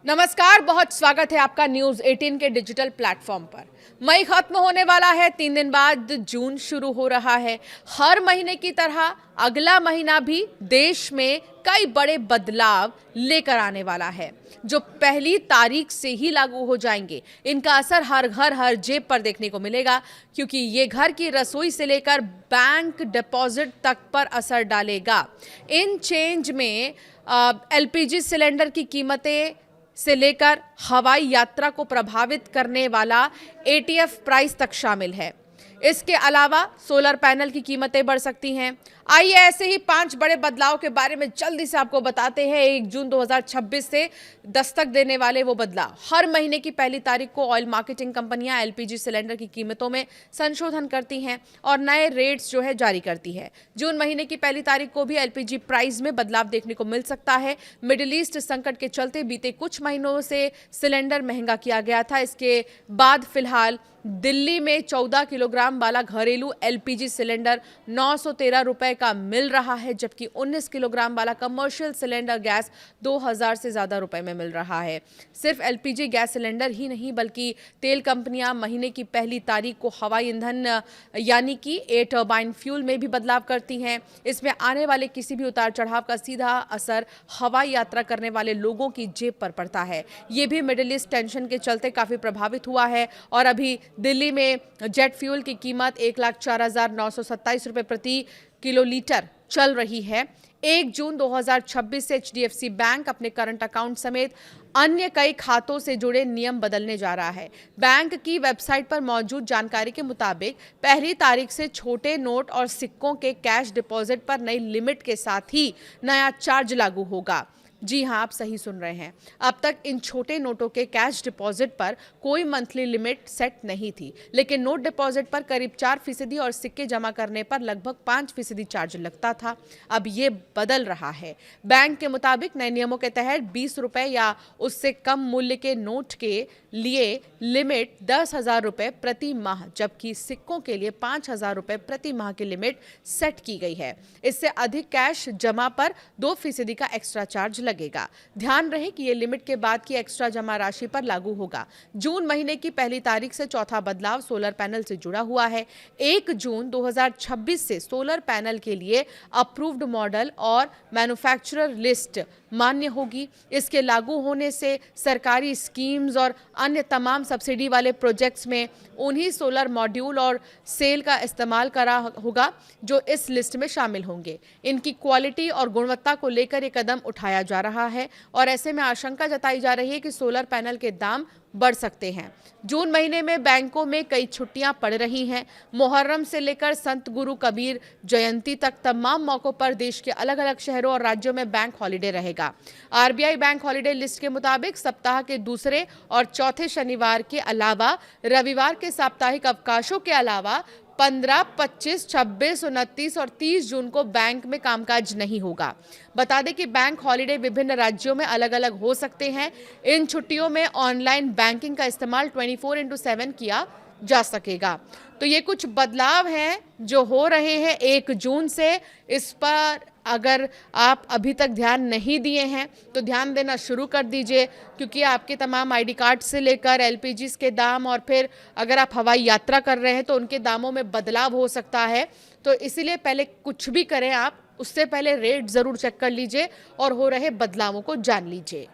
नमस्कार, बहुत स्वागत है आपका न्यूज 18 के डिजिटल प्लेटफॉर्म पर। मई खत्म होने वाला है, 3 दिन बाद जून शुरू हो रहा है। हर महीने की तरह अगला महीना भी देश में कई बड़े बदलाव लेकर आने वाला है, जो पहली तारीख से ही लागू हो जाएंगे। इनका असर हर घर हर जेब पर देखने को मिलेगा, क्योंकि ये घर की रसोई से लेकर बैंक डिपॉजिट तक पर असर डालेगा। इन चेंज में एलपीजी सिलेंडर की कीमतें से लेकर हवाई यात्रा को प्रभावित करने वाला एटीएफ प्राइस तक शामिल है। इसके अलावा सोलर पैनल की कीमतें बढ़ सकती हैं। आइए ऐसे ही 5 बड़े बदलाव के बारे में जल्दी से आपको बताते हैं। 1 जून 2026 से दस्तक देने वाले वो बदलाव। हर महीने की पहली तारीख को ऑयल मार्केटिंग कंपनियां एलपीजी सिलेंडर की कीमतों में संशोधन करती हैं और नए रेट्स जो है जारी करती है। जून महीने की पहली तारीख को भी एलपीजी प्राइस में बदलाव देखने को मिल सकता है। मिडिल ईस्ट संकट के चलते बीते कुछ महीनों से सिलेंडर महंगा किया गया था। इसके बाद फिलहाल दिल्ली में 14 किलोग्राम वाला घरेलू एलपीजी सिलेंडर 913 रुपए का मिल रहा है, जबकि 19 किलोग्राम वाला कमर्शियल सिलेंडर गैस 2000 से ज्यादा रुपए में मिल रहा है। सिर्फ एलपीजी गैस सिलेंडर ही नहीं, बल्कि तेल कंपनियां महीने की पहली तारीख को हवाई ईंधन यानी कि एयर टर्बाइन फ्यूल में भी बदलाव करती हैं। इसमें आने वाले किसी भी उतार चढ़ाव का सीधा असर हवाई यात्रा करने वाले लोगों की जेब पर पड़ता है। ये भी मिडिल ईस्ट टेंशन के चलते काफी प्रभावित हुआ है और अभी दिल्ली में जेट फ्यूल की कीमत 1,04,927 रुपए प्रति किलोलीटर चल रही है। 1 जून 2026 से एचडीएफसी बैंक अपने करंट अकाउंट समेत अन्य कई खातों से जुड़े नियम बदलने जा रहा है। बैंक की वेबसाइट पर मौजूद जानकारी के मुताबिक पहली तारीख से छोटे नोट और सिक्कों के कैश डिपॉजिट पर नई लिमिट के साथ ही नया चार्ज लागू होगा। जी हां, आप सही सुन रहे हैं। अब तक इन छोटे नोटों के कैश डिपॉजिट पर कोई मंथली लिमिट सेट नहीं थी, लेकिन नोट डिपॉजिट पर करीब 4% और सिक्के जमा करने पर लगभग 5% चार्ज लगता था। अब ये बदल रहा है। बैंक के मुताबिक नए नियमों के तहत 20 रुपए या उससे कम मूल्य के नोट के लिए लिमिट 10,000 रुपए प्रति माह, जबकि सिक्कों के लिए 5,000 रुपए प्रति माह की लिमिट सेट की गई है। इससे अधिक कैश जमा पर 2% का एक्स्ट्रा चार्ज लगेगा। ध्यान रहे कि ये लिमिट के बाद की एक्स्ट्रा जमा राशि पर लागू होगा। जून महीने की पहली तारीख से चौथा बदलाव सोलर पैनल से जुड़ा हुआ है। 1 जून 2026 से सोलर पैनल के लिए अप्रूव्ड मॉडल और मैन्युफैक्चरर लिस्ट मान्य होगी। इसके लागू होने से सरकारी स्कीम्स और अन्य तमाम सब्सिडी वाले प्रोजेक्ट्स में उन्हीं सोलर मॉड्यूल और सेल का इस्तेमाल करा होगा जो इस लिस्ट में शामिल होंगे। इनकी क्वालिटी और गुणवत्ता को लेकर ये कदम उठाया जा रहा है और ऐसे में आशंका जताई जा रही है कि सोलर पैनल के दाम बढ़ सकते हैं। जून महीने में बैंकों में कई छुट्टियां पड़ रही हैं। मुहर्रम से लेकर संत गुरु कबीर जयंती तक तमाम मौकों पर देश के अलग अलग शहरों और राज्यों में बैंक हॉलिडे रहेगा। आरबीआई बैंक हॉलिडे लिस्ट के मुताबिक सप्ताह के दूसरे और चौथे शनिवार के अलावा रविवार के साप्ताहिक अवकाशों के अलावा 15, 25, 26, 29 और 30 जून को बैंक में कामकाज नहीं होगा। बता दें कि बैंक हॉलिडे विभिन्न राज्यों में अलग अलग हो सकते हैं। इन छुट्टियों में ऑनलाइन बैंकिंग का इस्तेमाल 24/7 किया जा सकेगा। तो ये कुछ बदलाव हैं जो हो रहे हैं 1 जून से। इस पर अगर आप अभी तक ध्यान नहीं दिए हैं तो ध्यान देना शुरू कर दीजिए, क्योंकि आपके तमाम आईडी कार्ड से लेकर एलपीजी के दाम और फिर अगर आप हवाई यात्रा कर रहे हैं तो उनके दामों में बदलाव हो सकता है। तो इसीलिए पहले कुछ भी करें आप, उससे पहले रेट ज़रूर चेक कर लीजिए और हो रहे बदलावों को जान लीजिए।